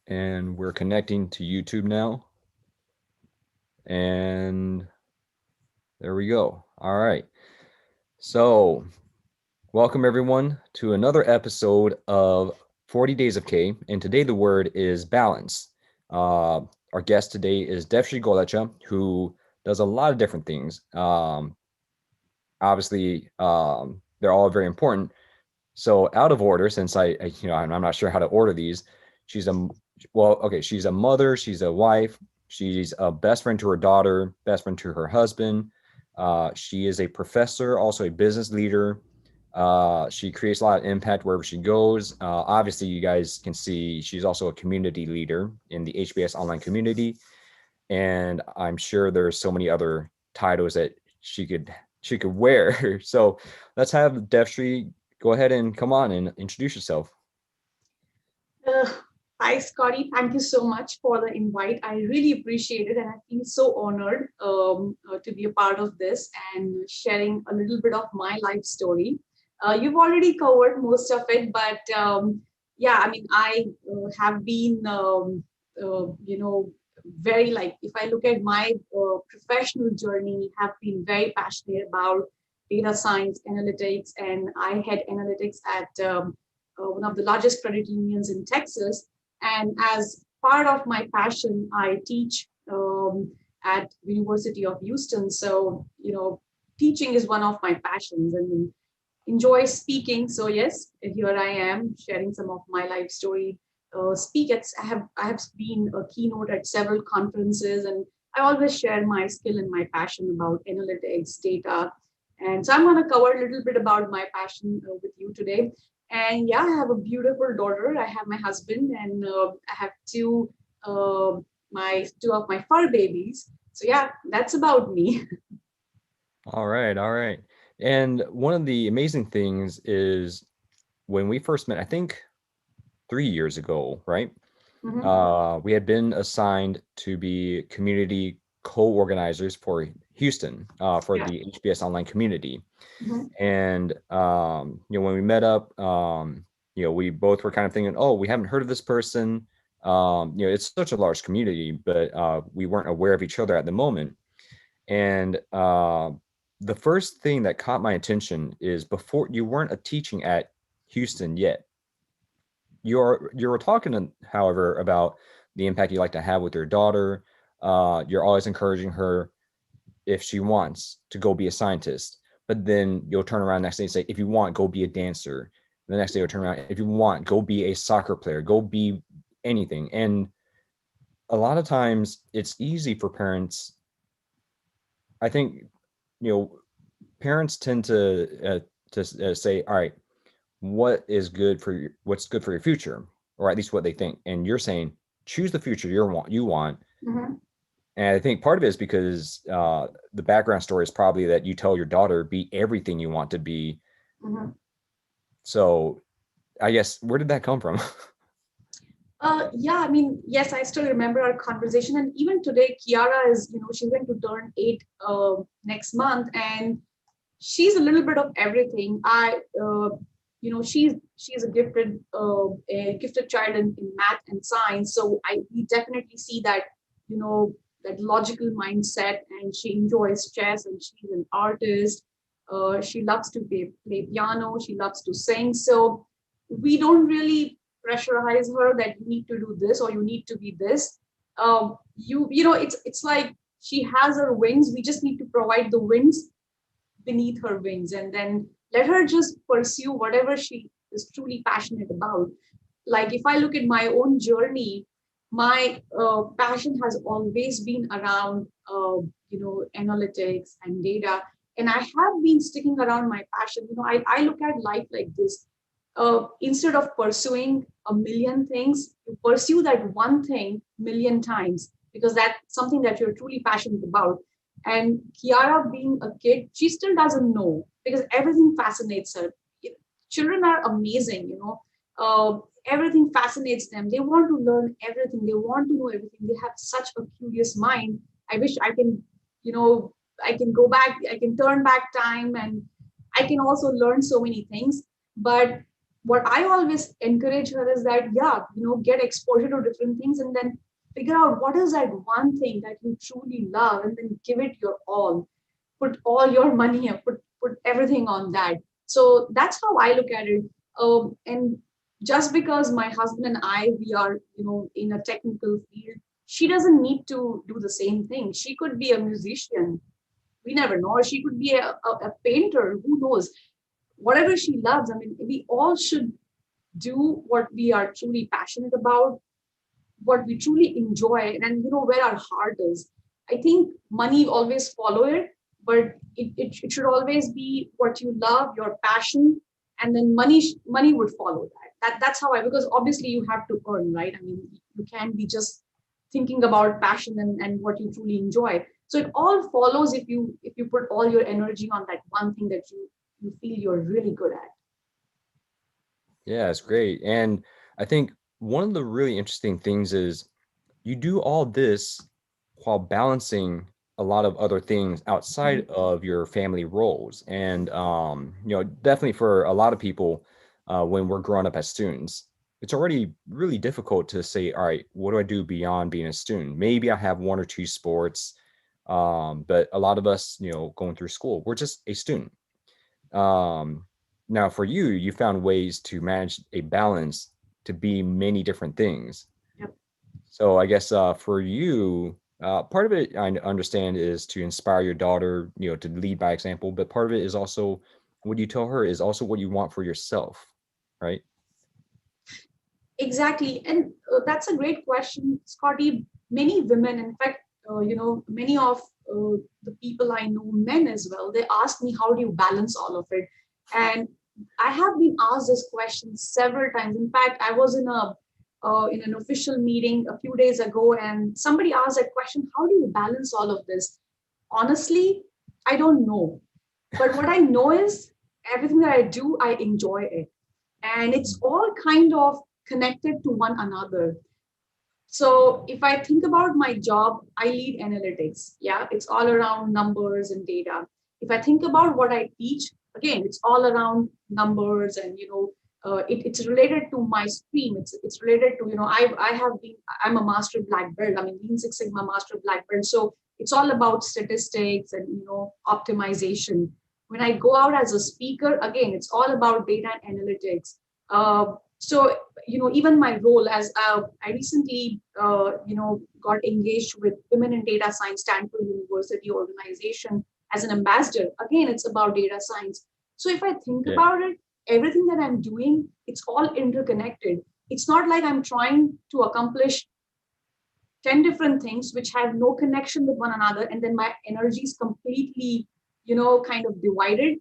And we're connecting to YouTube now. And there we go. All right. So, welcome everyone to another episode of 40 Days of K. And today the word is balance. Our guest today is Devshree Golecha, who does a lot of different things. Obviously, they're all very important. So, out of order, since I'm not sure how to order these. She's a okay. She's a mother. She's a wife. She's a best friend to her daughter. Best friend to her husband. She is a professor, also a business leader. She creates a lot of impact wherever she goes. Obviously, you guys can see she's also a community leader in the HBS online community, and I'm sure there's so many other titles that she could wear. So let's have Devshree go ahead and come on and introduce yourself. Uh, Hi, Scotty. Thank you so much for the invite. I really appreciate it, and I feel so honored to be a part of this and sharing a little bit of my life story. You've already covered most of it, but yeah, I mean, I have been, very like if I look at my professional journey, have been very passionate about data science, analytics, and I had analytics at one of the largest credit unions in Texas. And as part of my passion, I teach at University of Houston. So, teaching is one of my passions and enjoy speaking. So yes, here I am sharing some of my life story. Speak at I have been a keynote at several conferences, and I always share my skill and my passion about analytics, data, and so I'm going to cover a little bit about my passion with you today. And yeah, I have a beautiful daughter. I have my husband, and I have uh, two of my fur babies. So yeah, that's about me. All right, all right. And one of the amazing things is when we first met, I think 3 years ago, right? Mhm. We had been assigned to be community co-organizers for Houston, for Yeah. the HBS online community. Mhm. And when we met up, we both were kind of thinking, oh, we haven't heard of this person. It's such a large community, but we weren't aware of each other at the moment. And the first thing that caught my attention is before you weren't a teaching at Houston yet. You were talking, however, about the impact you like to have with your daughter. You're always encouraging her if she wants to go be a scientist, but then you'll turn around next day and say, if you want, go be a dancer. And the next day you'll turn around, if you want, go be a soccer player, go be anything. And a lot of times it's easy for parents. I think, you know, parents tend to say, all right, what's good for your future, or at least what they think. And you're saying, choose the future you want. Mhm. And I think part of it is because the background story is probably that you tell your daughter be everything you want to be. Mhm. So I guess where did that come from? Yeah, I mean, yes, I still remember our conversation, and even today, Kiara is, she's going to turn 8 next month, and she's a little bit of everything. She's a gifted child in math and science, so we definitely see that, you know, that logical mindset, and she enjoys chess, and she's an artist. She loves to play piano. She loves to sing. So we don't really pressurize her that you need to do this or you need to be this. It's like she has her wings. We just need to provide the wings beneath her wings, and then let her just pursue whatever she is truly passionate about. Like if I look at my own journey, my passion has always been around analytics and data, and I have been sticking around my passion. I look at life like this. Instead of pursuing a million things, you pursue that one thing million times, because that's something that you're truly passionate about. And Kiara, being a kid, she still doesn't know because everything fascinates her. Children are amazing, everything fascinates them. They want to learn everything, they want to know everything. They have such a curious mind. I wish I can, you know, I can go back, I can turn back time, and I can also learn so many things. But what I always encourage her is that, yeah, get exposure to different things and then figure out what is that one thing that you truly love and then give it your all. Put all your money and put everything on that. So that's how I look at it. And just because my husband and I, we are, in a technical field, she doesn't need to do the same thing. She could be a musician. We never know. Or she could be a painter. Who knows? Whatever she loves. I mean, we all should do what we are truly passionate about, what we truly enjoy, and where our heart is. I think money always follow it, but it should always be what you love, your passion, and then money would follow that. That's how I, because obviously you have to earn, right? I mean, you can't be just thinking about passion and what you truly enjoy. So it all follows if you put all your energy on that one thing that you feel you're really good at. Yeah, it's great. And I think one of the really interesting things is you do all this while balancing a lot of other things Mhm. outside of your family roles. And definitely for a lot of people, when we're growing up as students, it's already really difficult to say, all right, what do I do beyond being a student? Maybe I have one or two sports, but a lot of us, going through school, we're just a student. Um, Now for you, you found ways to manage a balance to be many different things. Yep. So I guess for you, part of it I understand is to inspire your daughter, to lead by example, but part of it is also what you tell her is also what you want for yourself, right? Exactly. And that's a great question, Scotty. Many women, in fact, many of the people I know, men as well, they ask me, how do you balance all of it? And I have been asked this question several times. In fact, I was in an official meeting a few days ago, and somebody asked that question, how do you balance all of this? Honestly, I don't know. But what I know is everything that I do, I enjoy it, and it's all kind of connected to one another. So if I think about my job, I lead analytics. Yeah, it's all around numbers and data. If I think about what I teach, again, it's all around numbers and it's related to my stream. It's related to I'm a master black belt. I mean, Lean Six Sigma master black belt. So it's all about statistics and optimization. When I go out as a speaker, again, it's all about data and analytics. So even my role as I recently got engaged with Women in Data Science, Stanford University organization as an ambassador. Again, it's about data science. So if I think Yeah. about it, everything that I'm doing, it's all interconnected. It's not like I'm trying to accomplish 10 different things which have no connection with one another, and then my energy is completely kind of divided.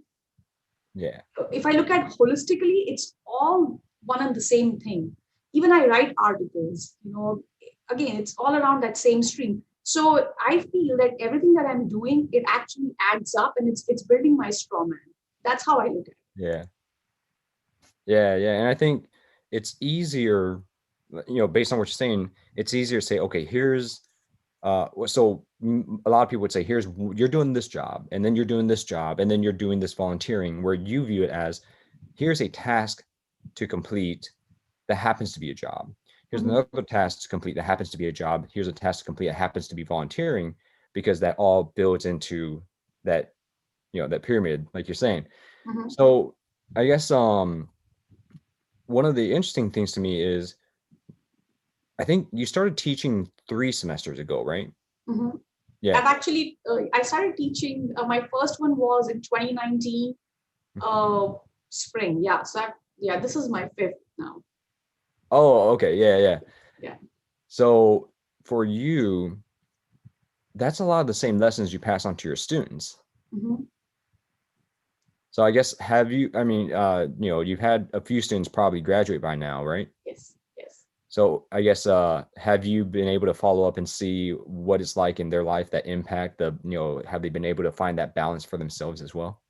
Yeah. If I look at holistically, it's all one and the same thing. Even I write articles, again, it's all around that same stream. So I feel that everything that I'm doing, it actually adds up, and it's building my straw man. That's how I look at it. Yeah. Yeah, yeah. And I think it's easier, based on what you're saying, it's easier to say, okay, here's a lot of people would say, you're doing this job, and then you're doing this job, and then you're doing this volunteering, where you view it as, here's a task to complete that happens to be a job. Here's Mhm. another task to complete that happens to be a job. Here's a task to complete that happens to be volunteering, because that all builds into that, that pyramid, like you're saying. Mhm. So I guess one of the interesting things to me is I think you started teaching 3 semesters ago, right? Mhm. Yeah. I've actually I started teaching. My first one was in 2019 uh, spring. Yeah, so yeah, this is my fifth now. Oh, okay. Yeah, yeah. Yeah. So for you, that's a lot of the same lessons you pass on to your students. Mhm. So I guess I mean, you've had a few students probably graduate by now, right? Yes. Yes. So I guess have you been able to follow up and see what it's like in their life, that impact, have they been able to find that balance for themselves as well?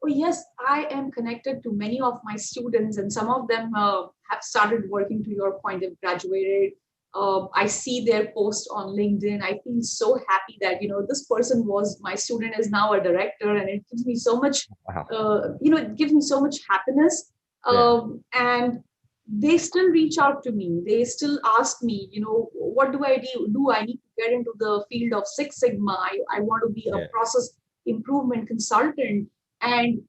Oh, yes, I am connected to many of my students, and some of them have started working. To your point, they've graduated. I see their post on LinkedIn. I feel so happy that this person was my student, is now a director, and it gives me so much. Wow. It gives me so much happiness. Yeah. And they still reach out to me. They still ask me, what do I do? I need to get into the field of Six Sigma. I want to be a Yeah. process improvement consultant. And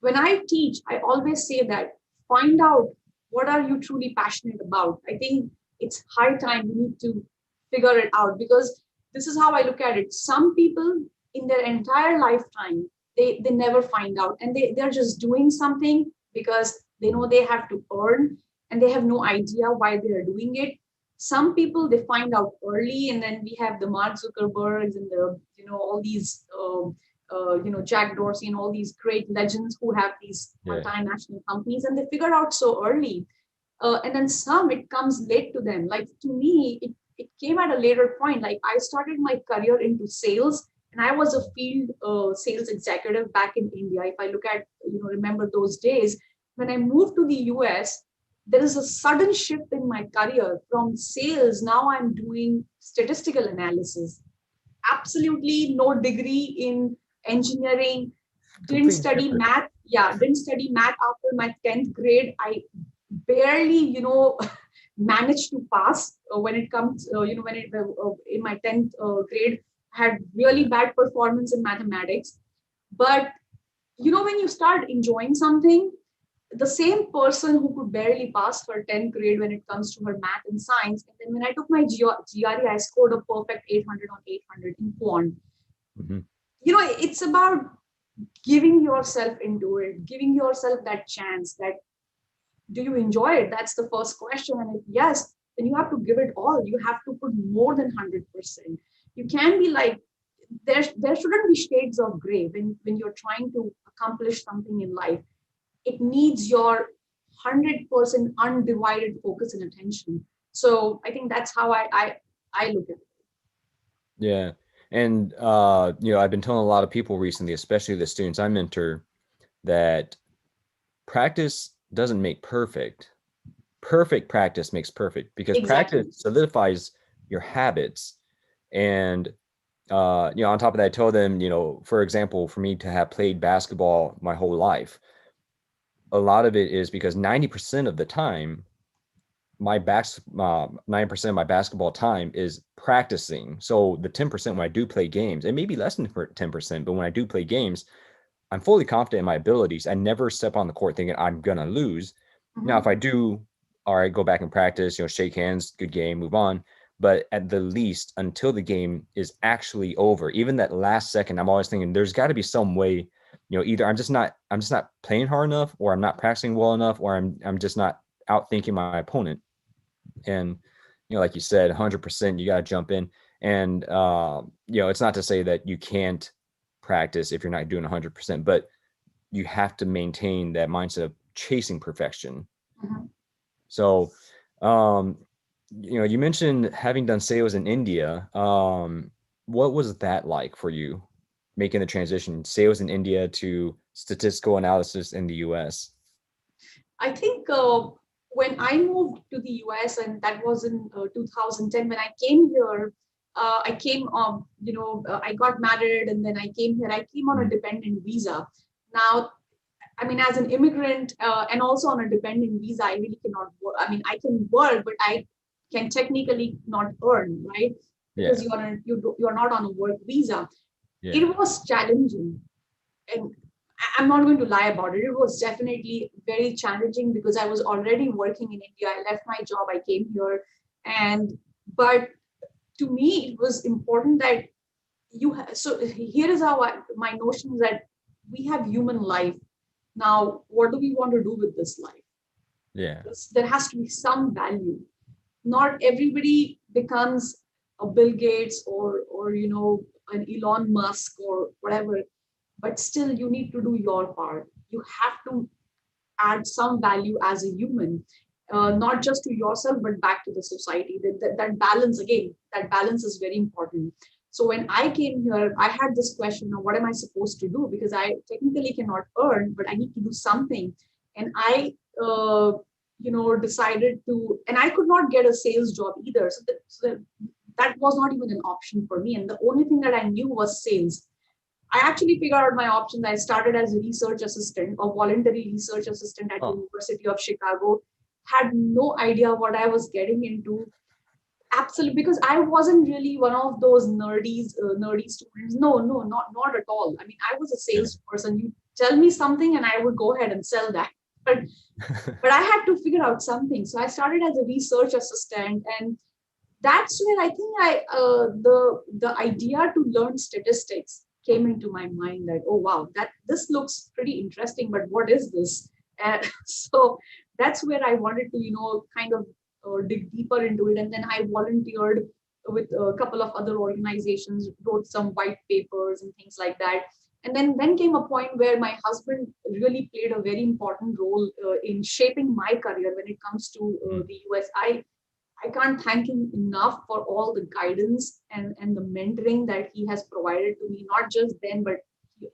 when I teach, I always say that find out what are you truly passionate about. I think it's high time you need to figure it out, because this is how I look at it. Some people in their entire lifetime, they never find out, and they're just doing something because they know Mhm. they have to earn, and they have no idea why they are doing it. Some people, they find out early, and then we have the Mark Zuckerbergs and the all these Jack Dorsey and all these great legends who have these Yeah. multinational companies, and they figure out so early. And then some, it comes late to them. Like to me, it came at a later point. Like I started my career into sales, and I was a field sales executive back in India. If I look at, remember those days, when I moved to the US, there is a sudden shift in my career from sales. Now I'm doing statistical analysis, absolutely no degree in engineering, didn't Completely study different. math. Yeah, didn't study math after my 10th grade. I barely, managed to pass when it comes, when it in my 10th grade, had really Yeah. bad performance in mathematics. But, when you start enjoying something, the same person who could barely pass her 10th grade when it comes to her math and science. And then when I took my GRE, I scored a perfect 800 on 800 in quant. Mhm. It's about giving yourself into it, giving yourself that chance. That do you enjoy it? That's the first question. And if yes, then you have to give it all. You have to put more than 100%. You can be like, there shouldn't be shades of gray when you're trying to accomplish something in life. It needs your 100% undivided focus and attention. So I think that's how I look at it. Yeah. And I've been telling a lot of people recently, especially the students I mentor, that practice doesn't make perfect. Perfect practice makes perfect because practice Exactly. solidifies your habits. And on top of that, I told them, for example, for me to have played basketball my whole life, a lot of it is because 90% of the time, 9% of my basketball time is practicing. So the 10% when I do play games, it may be less than 10%, but when I do play games, I'm fully confident in my abilities. I never step on the court thinking I'm gonna lose. Now, if Mhm. I do, all right, go back and practice, shake hands, good game, move on. But at the least, until the game is actually over, even that last second, I'm always thinking there's got to be some way, either I'm just not playing hard enough, or I'm not practicing well enough, or I'm just not outthinking my opponent. And like you said, 100%, you got to jump in. And it's not to say that you can't practice if you're not doing 100%, but you have to maintain that mindset of chasing perfection. Mhm. So, um, you mentioned having done sales in India. What was that like for you, making the transition, sales in India to statistical analysis in the US? I think when I moved to the US, and that was in 2010, when I came here, I came, I got married, and then I came here. I came on a Mhm. dependent visa. Now, I mean, as an immigrant and also on a dependent visa, I really cannot work. I mean, I can work, but I can technically not earn, right? Because Yeah, you're not on a work visa. yeah, It was challenging, and I'm not going to lie about it. It was definitely very challenging because I was already working in India. I left my job, I came here, and but to me, it was important that so here is how my notion is that we have human life. Now, what do we want to do with this life? yeah, There has to be some value. Not everybody becomes a Bill Gates or an Elon Musk or whatever, but still you need to do your part. You have to add some value as a human, mhm, not just to yourself but back to the society. That balance, again, that balance is very important. So when I came here, I had this question of what am I supposed to do, because I technically cannot earn, but I need to do something. And I decided to, and I could not get a sales job either, so that was not even an option for me, and the only thing that I knew was sales. I actually figured out my options. I started as a research assistant, a voluntary research assistant at Oh, University of Chicago. Had no idea what I was getting into. Absolutely, because I wasn't really one of those nerdy students. No, no, not at all. I mean, I was a yeah. salesperson. You tell me something, and I would go ahead and sell that. But I had to figure out something. So I started as a research assistant, and that's where I think the idea to learn statistics came into my mind. That, oh wow, that this looks pretty interesting, but what is this? And so that's where I wanted to kind of dig deeper into it, and then I volunteered with a couple of other organizations, wrote some white papers and things like that. And then came a point where my husband really played a very important role in shaping my career when it comes to Mm, the US. I can't thank him enough for all the guidance and the mentoring that he has provided to me, not just then, but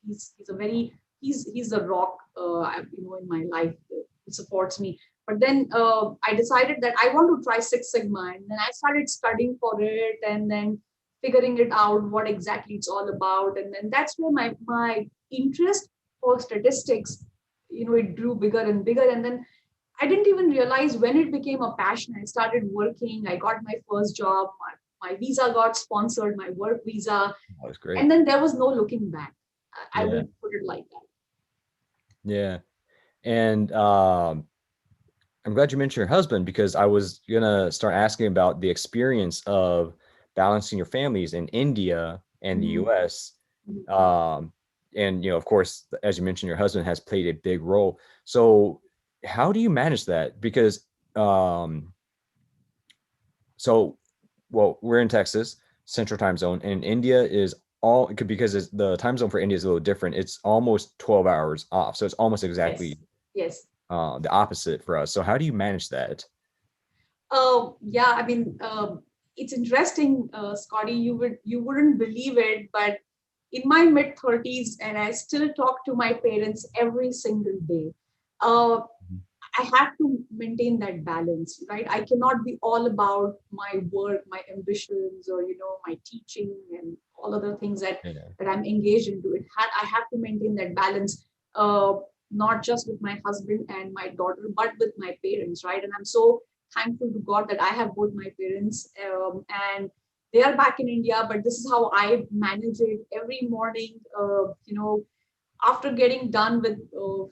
he's a very he's a rock in my life. He supports me. But then I decided that I want to try Six Sigma, and then I started studying for it, and then figuring it out what exactly it's all about, and then that's where my interest for statistics, it grew bigger and bigger, and then I didn't even realize when it became a passion. I started working, I got my first job, my visa got sponsored, my work visa, that was and great. then there was no looking back. I Yeah. will put it like that. Yeah. And I'm glad you mentioned your husband because I was gonna start asking about the experience of balancing your families in India and the Mhm, US. mhm. Um, and of course, as you mentioned, your husband has played a big role. So how do you manage that? Because um, so well, we're in Texas, Central Time Zone, and India is all because the time zone for India is a little different. It's almost 12 hours off, so it's almost Yes, exactly yes. the opposite for us. So how do you manage that? Yeah, I mean, it's interesting, Scotty. You wouldn't believe it, but in my mid 30s, and I still talk to my parents every single day. Uh, Mhm. I have to maintain that balance, right? I cannot be all about my work, my ambitions, or my teaching and all other things Yeah. that I'm engaged into. I have to maintain that balance, uh, not just with my husband and my daughter, but with my parents, right? And I'm so thankful to God that I have both my parents, and they are back in India. But this is how I manage it every morning. After getting done with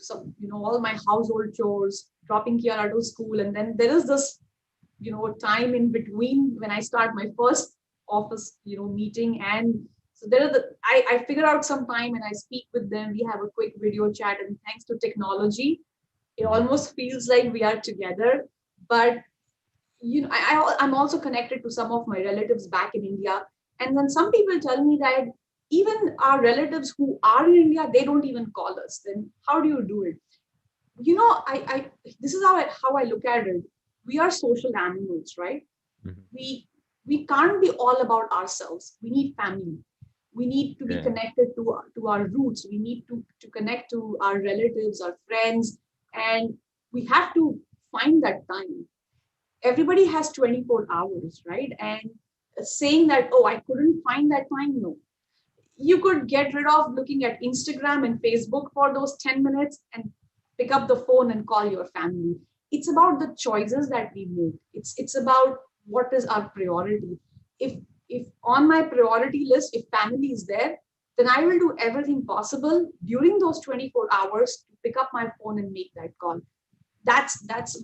some all my household chores, dropping Kiara to school, and then there is this time in between when I start my first office meeting, and so there are I figure out some time and I speak with them. We have a quick video chat, and thanks to technology, it Mhm. almost feels like we are together. But I'm also connected to some of my relatives back in India. And then some people tell me that even our relatives who are in India, they don't even call us. Then how do you do it? I this is how I look at it. We are social animals, right? Mhm. We can't be all about ourselves. We need family. We need to be Yeah. connected to our roots. We need to connect to our relatives, our friends, and we have to find that time. Everybody has 24 hours, right? And saying that, oh, I couldn't find that time, no. You could get rid of looking at Instagram and Facebook for those 10 minutes and pick up the phone and call your family. It's about the choices that we make. It's about what is our priority. If on my priority list, if family is there, then I will do everything possible during those 24 hours to pick up my phone and make that call. That's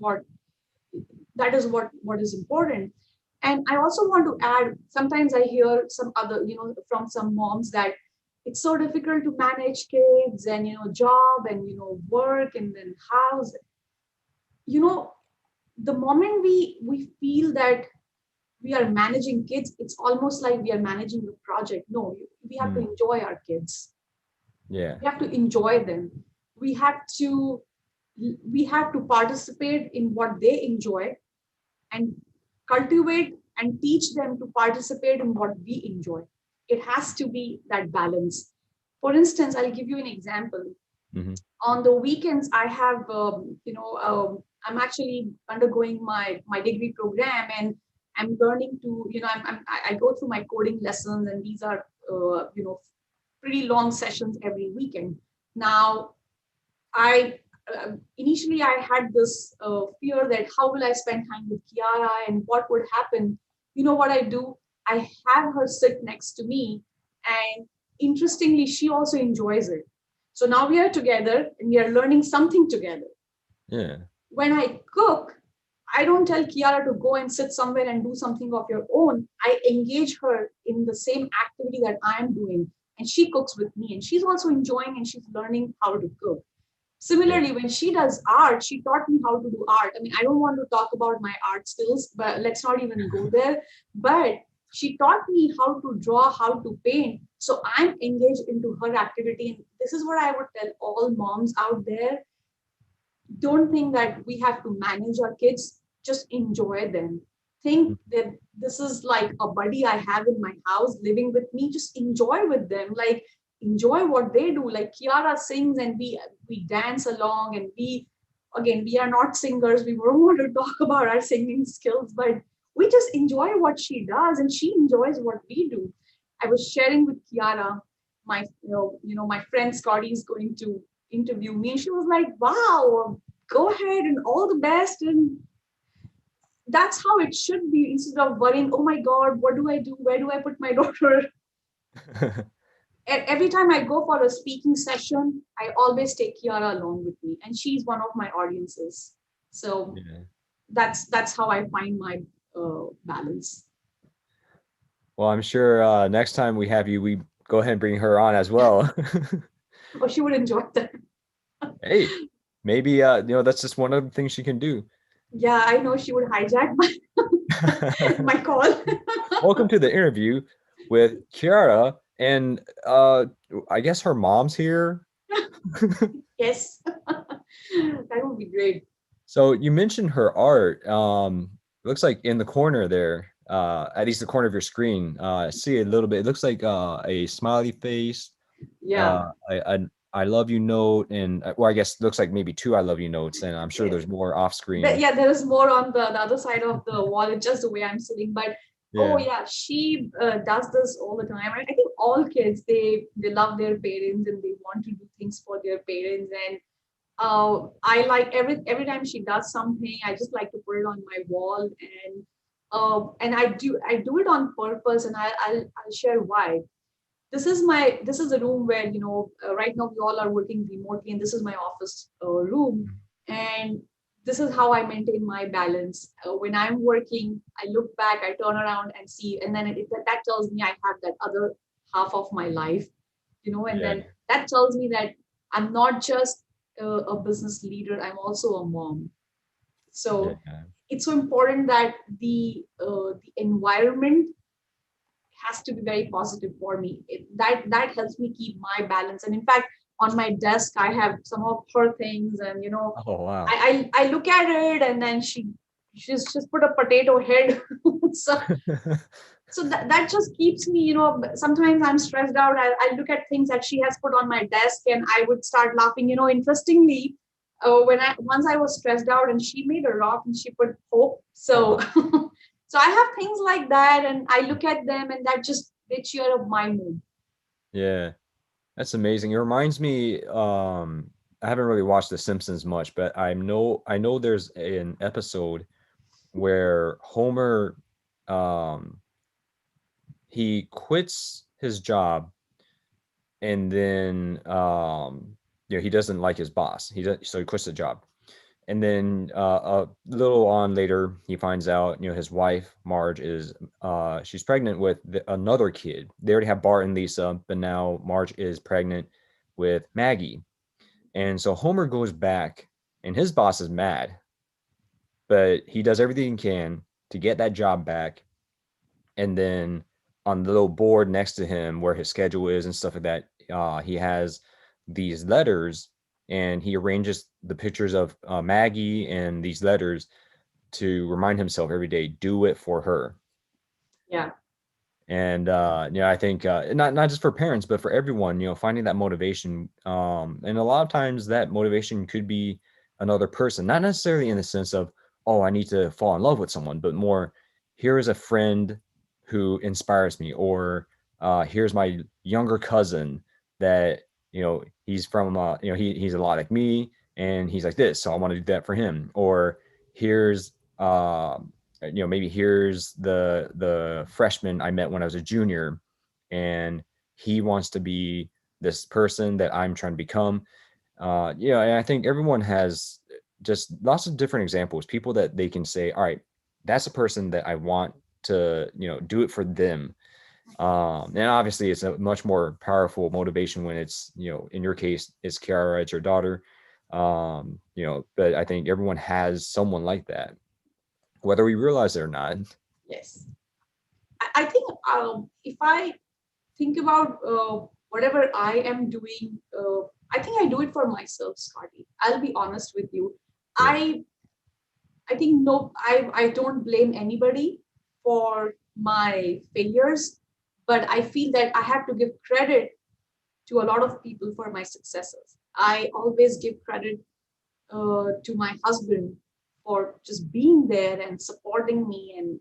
what is important. And I also want to add, sometimes I hear some other from some moms that it's so difficult to manage kids and job and work and then house. You know the moment we feel that we are managing kids, it's almost like we are managing a project. No, we have to Mm. enjoy our kids. Yeah. We have to enjoy them. We have to we have to participate in what they enjoy, and cultivate and teach them to participate in what we enjoy. It has to be that balance. For instance, I'll give you an example. Hmm. On the weekends, I have, I'm actually undergoing my degree program, and I'm learning to, I go through my coding lessons, and these are, pretty long sessions every weekend. Now, I initially I had this fear that how will I spend time with Kiara and what would happen. You know what I do? I have her sit next to me, and interestingly, she also enjoys it. So now we are together and we are learning something together. Yeah. When I cook, I don't tell Kiara to go and sit somewhere and do something of your own. I engage her in the same activity that I am doing, and she cooks with me, and she's also enjoying and she's learning how to cook. Yeah. Similarly, when she does art, she taught me how to do art. I mean, I don't want to talk about my art skills, but let's not even go there. But she taught me how to draw, how to paint. So I'm engaged into her activity. And this is what I would tell all moms out there. Don't think that we have to manage our kids, just enjoy them. Think that this is like a buddy I have in my house living with me. Just enjoy with them, like enjoy what they do. Like Kiara sings and we dance along, and we, again, we are not singers, we don't want to talk about our singing skills, but we just enjoy what she does and she enjoys what we do. I was sharing with Kiara, my my friend Scotty is going to interview me, and she was like, wow, go ahead and all the best. And that's how it should be, instead of worrying, oh my god, what do I do, where do I put my daughter. Every time I go for a speaking session, I always take Kiara along with me, and she's one of my audiences. So Yeah. that's how I find my balance. Well, I'm sure next time we have you, we go ahead and bring her on as well. Oh, she would enjoy that. Hey, maybe that's just one of the things she can do. Yeah, I know she would hijack my my call. Welcome to the interview with Kiara, and I guess her mom's here. Yes, that would be great. So you mentioned her art. It looks like in the corner there, at least the corner of your screen, I see a little bit. It looks like a smiley face, Yeah, I love you note, and well, I guess it looks like maybe two I love you notes, and I'm sure yeah. there's more off screen. Yeah, there is more on the other side of the wall. It's just the way I'm sitting. But oh Yeah, yeah, she does this all the time. I think all kids, they love their parents and they want to do things for their parents. And I like every time she does something, I just like to put it on my wall. And I do it on purpose, and I'll share why. This is a room where right now we all are working remotely, and this is my office room. And this is how I maintain my balance. When I'm working, I look back, I turn around and see, and then that tells me I have that other half of my life, and yeah, then that tells me that I'm not just a business leader, I'm also a mom. So yeah, it's so important that the environment has to be very positive for me. That helps me keep my balance. And in fact, on my desk, I have some of her things, and oh wow. I look at it, and then she's just put a potato head. so so that just keeps me, sometimes I'm stressed out. I look at things that she has put on my desk, and I would start laughing. Interestingly, when I once I was stressed out, and she made a rock and she put hope. So Oh so I have things like that, and I look at them, and that just they cheer up my mood. yeah, that's amazing. It reminds me, I haven't really watched The Simpsons much, but I know there's an episode where Homer, um, he quits his job, and then he doesn't like his boss. So he quits the job. And then a little on later, he finds out, his wife Marge is she's pregnant with another kid. They already have Bart and Lisa, but now Marge is pregnant with Maggie. And so Homer goes back, and his boss is mad, but he does everything he can to get that job back. And then on the little board next to him, where his schedule is and stuff like that, he has these letters, and he arranges the pictures of Maggie and these letters to remind himself every day, do it for her. Yeah, And I think not just for parents, but for everyone, finding that motivation. And a lot of times that motivation could be another person, not necessarily in the sense of, oh, I need to fall in love with someone, but more, here is a friend who inspires me, or here's my younger cousin that, he's from, he's a lot like me and he's like this, so I want to do that for him. Or here's, maybe here's the freshman I met when I was a junior, and he wants to be this person that I'm trying to become. And I think everyone has just lots of different examples, people that they can say, all right, that's a person that I want to, do it for them. And obviously it's a much more powerful motivation when it's, in your case, it's Kiara, it's your daughter. But I think everyone has someone like that, whether we realize it or not. Yes. I think if I think about whatever I am doing, I think I do it for myself, Scotty. I'll be honest with you. Yeah. I think no, I don't blame anybody for my failures, but I feel that I have to give credit to a lot of people for my successes. I always give credit to my husband for just being there and supporting me and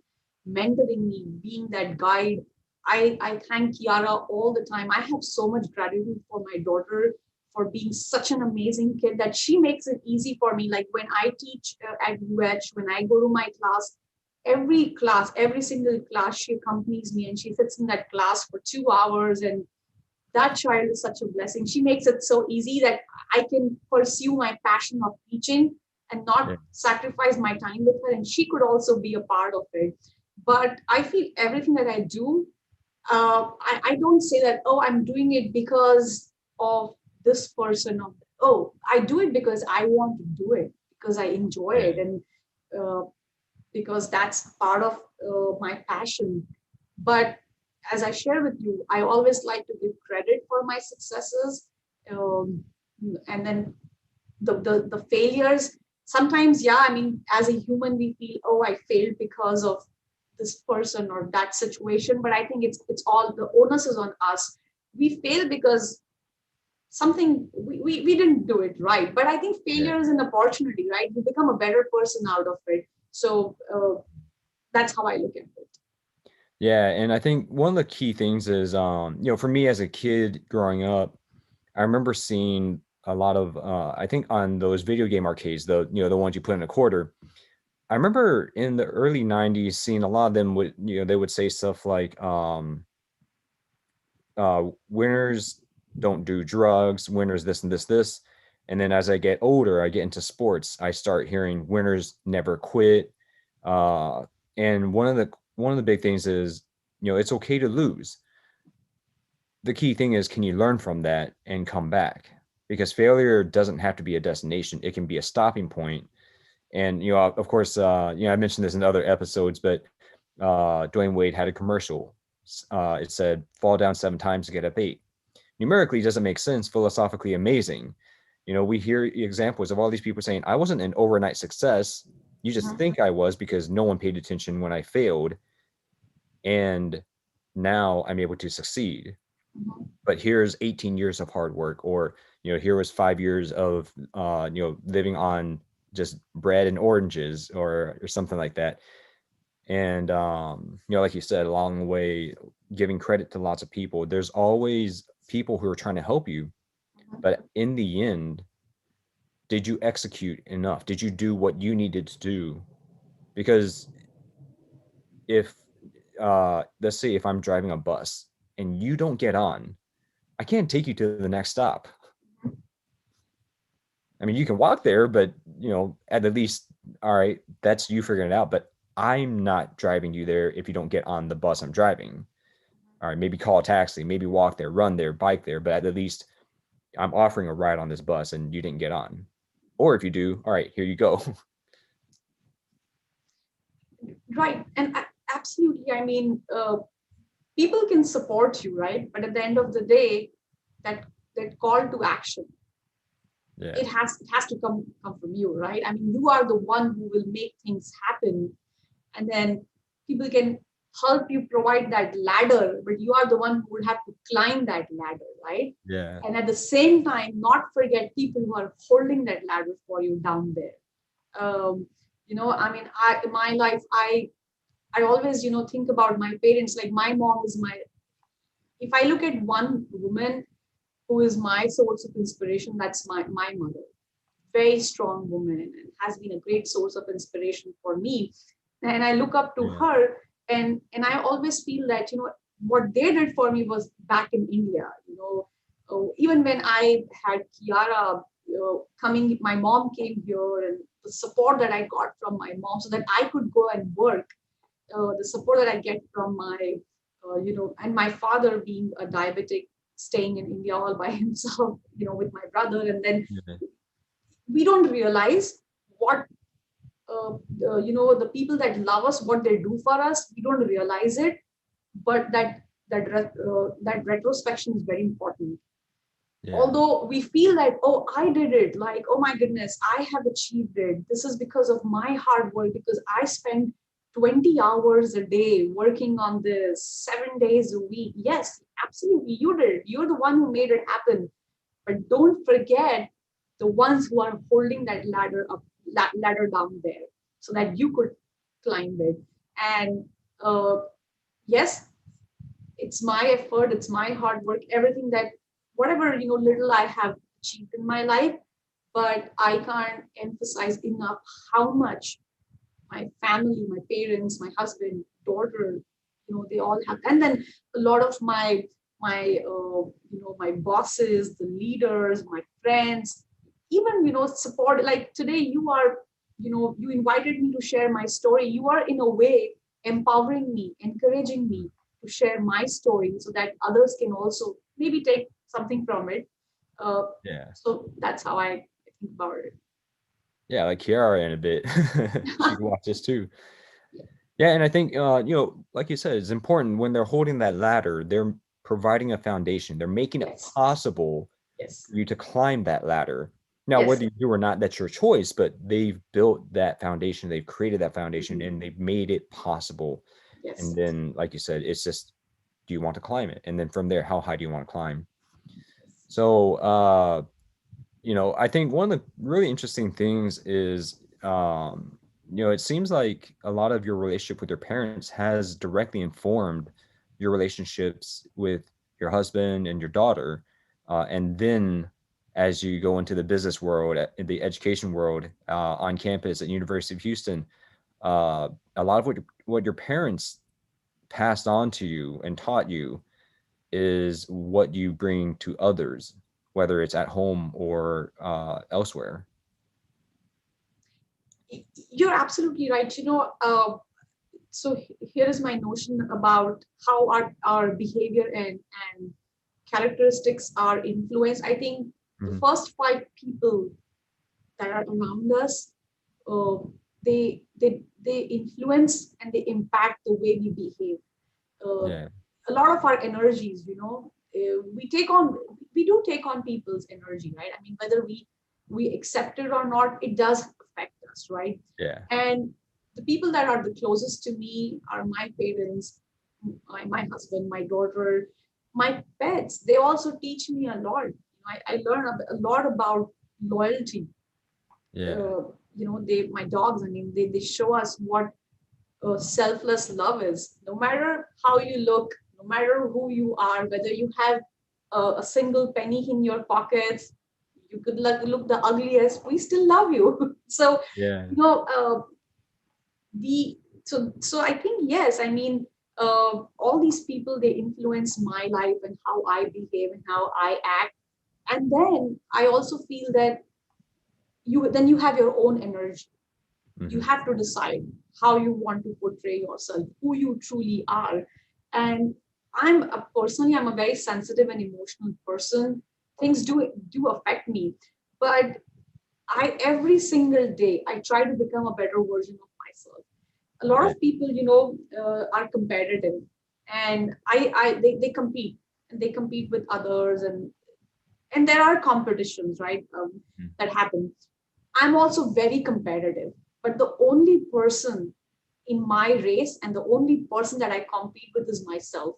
mentoring me, being that guide. I thank Kiara all the time. I have so much gratitude for my daughter for being such an amazing kid that she makes it easy for me. Like when I teach at UH, when I go to my class, every single class, she accompanies me and she sits in that class for 2 hours, and that child is such a blessing. She makes it so easy that I can pursue my passion of teaching and not Yeah. sacrifice my time with her. And she could also be a part of it. But I feel everything that I do, I don't say that, oh, I'm doing it because of this person. Oh, I do it because I want to do it, because I enjoy Yeah. it. And uh, because that's part of my passion. But as I share with you, I always like to give credit for my successes. Um, and then the failures, sometimes, yeah, I mean, as a human, we feel, oh, I failed because of this person or that situation. But I think it's all the onus is on us. We fail because something we didn't do it right. But I think Yeah. failure is an opportunity, right? We become a better person out of it. So that's how I look at it. Yeah, and I think one of the key things is, for me as a kid growing up, I remember seeing a lot of, I think on those video game arcades, the ones you put in a quarter. I remember in the early '90s seeing a lot of them would, they would say stuff like, winners don't do drugs, winners this and this. And then as I get older, I get into sports, I start hearing winners never quit. Uh, and one of the big things is, it's okay to lose. The key thing is, can you learn from that and come back? Because failure doesn't have to be a destination; it can be a stopping point. And of course, I mentioned this in other episodes, but Dwayne Wade had a commercial. It said, "Fall down 7 times to get up 8." Numerically doesn't make sense, philosophically amazing. We hear examples of all these people saying, I wasn't an overnight success. You just Mhm, think I was because no one paid attention when I failed. And now I'm able to succeed. mhm. But here's 18 years of hard work, or, here was 5 years of, living on just bread and oranges, or something like that. And, like you said, along the way, giving credit to lots of people, there's always people who are trying to help you. But in the end, did you execute enough? Did you do what you needed to do? Because if, let's say if I'm driving a bus and you don't get on, I can't take you to the next stop. I mean, you can walk there, but, at the least, all right, that's you figuring it out. But I'm not driving you there if you don't get on the bus I'm driving. All right, maybe call a taxi, maybe walk there, run there, bike there, but at the least I'm offering a ride on this bus and you didn't get on. Or if you do, all right, here you go. Right. And absolutely, I mean, people can support you, right? But at the end of the day, that that call to action, Yeah. it has to come from you, right? I mean, you are the one who will make things happen, and then people can help you provide that ladder, but you are the one who will have to climb that ladder, right? Yeah. And at the same time, not forget people who are holding that ladder for you down there. Um, I mean, in my life, I always, think about my parents. Like my mom is my. If I look at one woman, who is my source of inspiration, that's my mother. Very strong woman and has been a great source of inspiration for me. And I look up to Yeah. her, and I always feel that, what they did for me was back in India. Even when I had Kiara coming, my mom came here, and the support that I got from my mom so that I could go and work, the support that I get from and my father being a diabetic, staying in India all by himself, with my brother. And then Yeah. we don't realize what, the people that love us, what they do for us, we don't realize it. But that retrospection is very important. Yeah. Although we feel that, oh, I did it, like, oh my goodness, I have achieved it, this is because of my hard work, because I spent 20 hours a day working on this 7 days a week. Yes, absolutely, you did, you're the one who made it happen. But don't forget the ones who are holding that ladder up, ladder down there, so that you could climb it. And uh, yes, it's my effort, it's my hard work, everything that, whatever, little I have achieved in my life. But I can't emphasize enough how much my family, my parents, my husband, daughter, they all have. And then a lot of my bosses, the leaders, my friends, even, support. Like today, you invited me to share my story. You are in a way empowering me, encouraging me to share my story so that others can also maybe take something from it. Uh, Yeah. so that's how I think about it. Yeah, like Kiara in a bit. She can watch this too. Yeah, and I think like you said, it's important when they're holding that ladder, they're providing a foundation. They're making it Yes, possible yes, for you to climb that ladder. Now, yes. whether you do or not, that's your choice, but they've built that foundation, they've created that foundation, Mhm. and they've made it possible. And Yes. then, like you said, it's just, do you want to climb it? And then from there, how high do you want to climb? So, I think one of the really interesting things is, it seems like a lot of your relationship with your parents has directly informed your relationships with your husband and your daughter. And then as you go into the business world, in the education world, on campus at University of Houston, a lot of what your parents passed on to you and taught you is what you bring to others, whether it's at home or elsewhere. You're absolutely right. So here is my notion about how our behavior and characteristics are influenced. I think the Mhm. first five people that are around us, uh, they influence and they impact the way we behave. Yeah, A lot of our energies, we do take on people's energy, right? I mean, whether we accept it or not, it does affect us, right? yeah, And the people that are the closest to me are my parents, my husband, my daughter, my pets. They also teach me a lot. I learn a lot about loyalty. yeah, They, my dogs, I mean, they show us what selfless love is. No matter how you look, no matter who you are, whether you have a single penny in your pockets, you could look the ugliest, we still love you. So, yeah, you know, the so I think, yes, I mean, all these people, they influence my life and how I behave and how I act. And then I also feel that you have your own energy. You hmm, have to decide how you want to portray yourself, who you truly are. And I'm a very sensitive and emotional person. Things do affect me, but I every single day I try to become a better version of myself. A lot yeah, of people, are competitive, and they compete, and they compete with others, and there are competitions, right, mm, that happen. I'm also very competitive, but the only person in my race and the only person that I compete with is myself.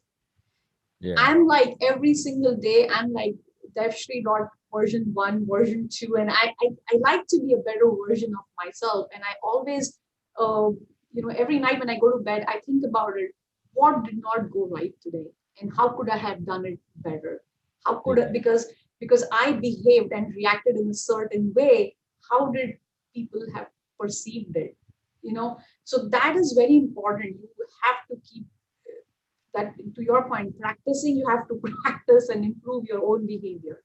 yeah, I'm like every single day, I'm like Devshree dot version one, version two, and I like to be a better version of myself. And I always, every night when I go to bed, I think about it. What did not go right today, and how could I have done it better? How could Yeah. because I behaved and reacted in a certain way, how did people have perceived it? You know, so that is very important. You have to keep that, to your point, practicing. You have to practice and improve your own behavior.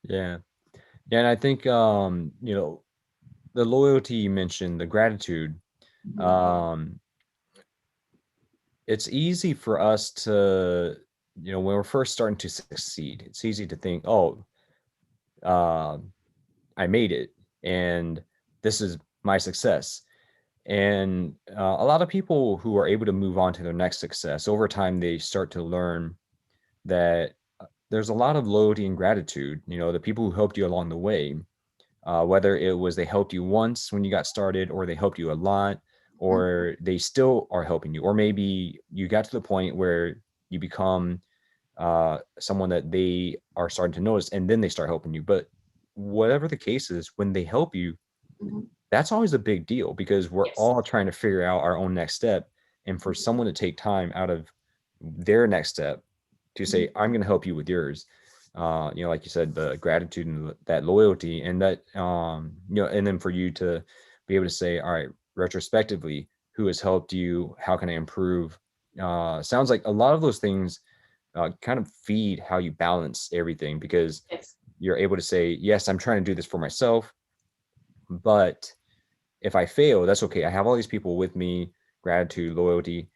Yeah. Yeah. And I think, the loyalty you mentioned, the gratitude, Mhm. um, it's easy for us to, when we're first starting to succeed, it's easy to think, oh, uh, I made it and this is my success. And a lot of people who are able to move on to their next success over time, they start to learn that there's a lot of loyalty and gratitude. The people who helped you along the way, whether it was they helped you once when you got started, or they helped you a lot, Mhm. or they still are helping you, or maybe you got to the point where you become someone that they are starting to notice, and then they start helping you. But whatever the case is, when they help you, Mhm. that's always a big deal because we're Yes. all trying to figure out our own next step. And for Mhm. someone to take time out of their next step to Mhm. say, I'm going to help you with yours, like you said, the gratitude and that loyalty, and that, and then for you to be able to say, all right, retrospectively, who has helped you? How can I improve? Sounds like a lot of those things kind of feed how you balance everything, because Yes. you're able to say, yes, I'm trying to do this for myself, but if I fail, that's okay. I have all these people with me, gratitude, loyalty.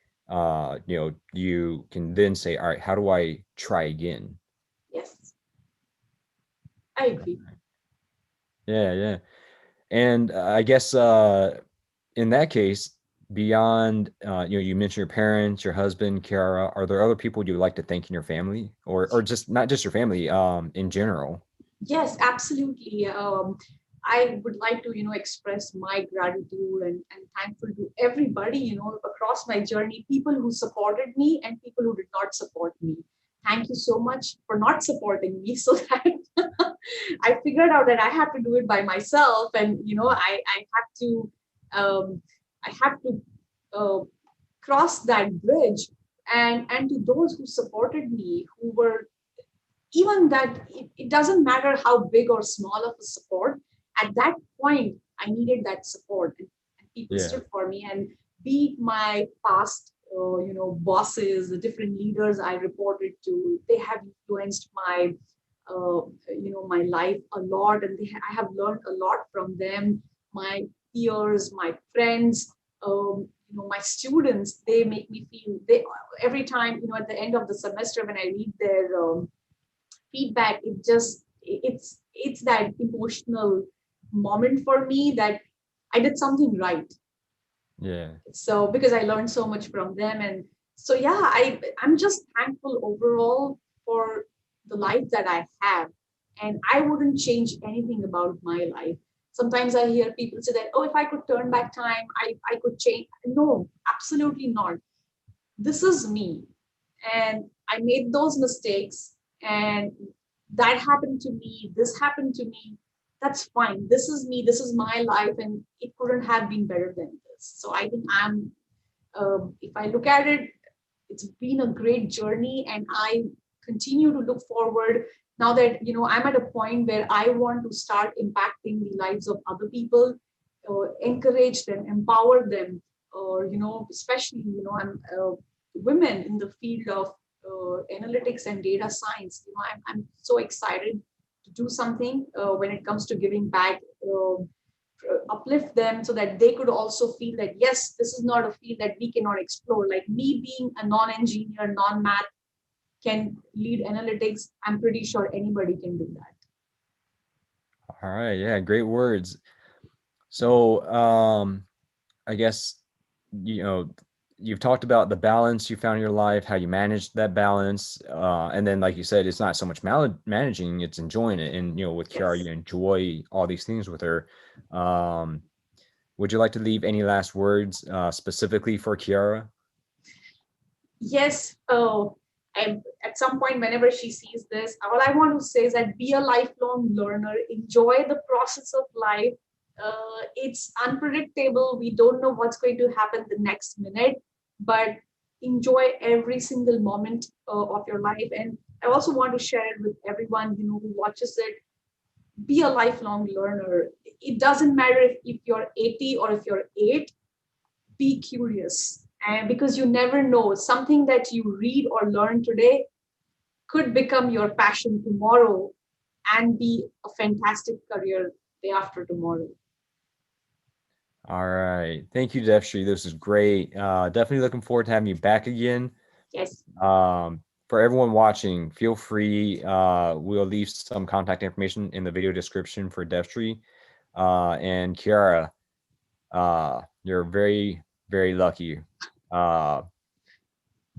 You can then say, all right, how do I try again? Yes. I agree. Yeah, yeah. And I guess in that case, beyond, you mentioned your parents, your husband, Kiara, are there other people you would like to thank in your family, or just not just your family, in general? Yes, absolutely. I would like to, express my gratitude and thankful to everybody, across my journey, people who supported me and people who did not support me. Thank you so much for not supporting me, so that I figured out that I have to do it by myself, and um, I have to uh, cross that bridge. And to those who supported me, who were even that, it doesn't matter how big or small of a support, at that point I needed that support, and people Yeah, stood for me. And be it my past bosses, the different leaders I reported to, they have influenced uh, my life a lot, and I have learned a lot from them. My peers, my friends, my students, they make me feel, they every time, at the end of the semester when I read their feedback, it's that emotional moment for me, that I did something right. yeah, So because I learned so much from them, and so yeah, I'm just thankful overall for the life that I have, and I wouldn't change anything about my life. Sometimes I hear people say that, oh, if I could turn back time, I could change. No, absolutely not. This is me, and I made those mistakes, and that happened to me, this happened to me. That's fine. This is me, this is my life, and it couldn't have been better than this. So I think if I look at it, it's been a great journey, and I continue to look forward now that I'm at a point where I want to start impacting the lives of other people, encourage them, empower them, or especially I'm women in the field of analytics and data science. I'm so excited to do something when it comes to giving back, uplift them, so that they could also feel that yes, this is not a field that we cannot explore. Like me being a non-engineer, non-math, can lead analytics. I'm pretty sure anybody can do that. all right, yeah, great words. So, I guess, you know, you've talked about the balance you found in your life, how you managed that balance, and then, like you said, it's not so much managing, it's enjoying it. And with Kiara, Yes. you enjoy all these things with her. Um, would you like to leave any last words, specifically for Kiara? Yes. And at some point, whenever she sees this, all I want to say is that be a lifelong learner, enjoy the process of life. It's unpredictable. We don't know what's going to happen the next minute, but enjoy every single moment of your life. And I also want to share it with everyone, who watches it. Be a lifelong learner. It doesn't matter if you're 80 or if you're 8, be curious. And because you never know, something that you read or learn today could become your passion tomorrow and be a fantastic career day after tomorrow. All right. Thank you, Devshree. This is great. Definitely looking forward to having you back again. Yes. For everyone watching, feel free. We'll leave some contact information in the video description for Devshree. And Kiara, you're very, very lucky. Uh,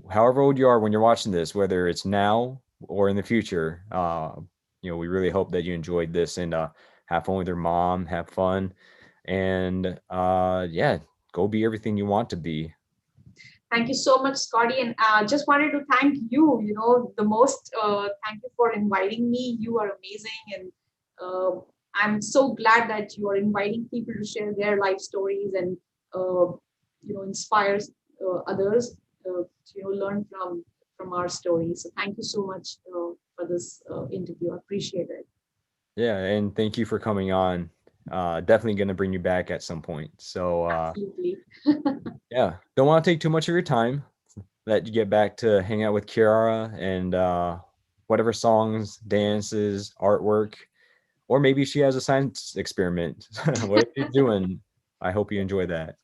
However old you are when you're watching this, whether it's now or in the future, we really hope that you enjoyed this and have fun with your mom, have fun, and yeah, go be everything you want to be. Thank you so much, Scotty. And just wanted to thank you, the most. Thank you for inviting me. You are amazing. And I'm so glad that you are inviting people to share their life stories and, inspires others to learn from our stories. So thank you so much for this interview. I appreciate it. Yeah, and thank you for coming on. Definitely going to bring you back at some point. So Absolutely. yeah, don't want to take too much of your time. Let you get back to hang out with Kiara and whatever songs, dances, artwork, or maybe she has a science experiment. Whatever she's doing, I hope you enjoy that.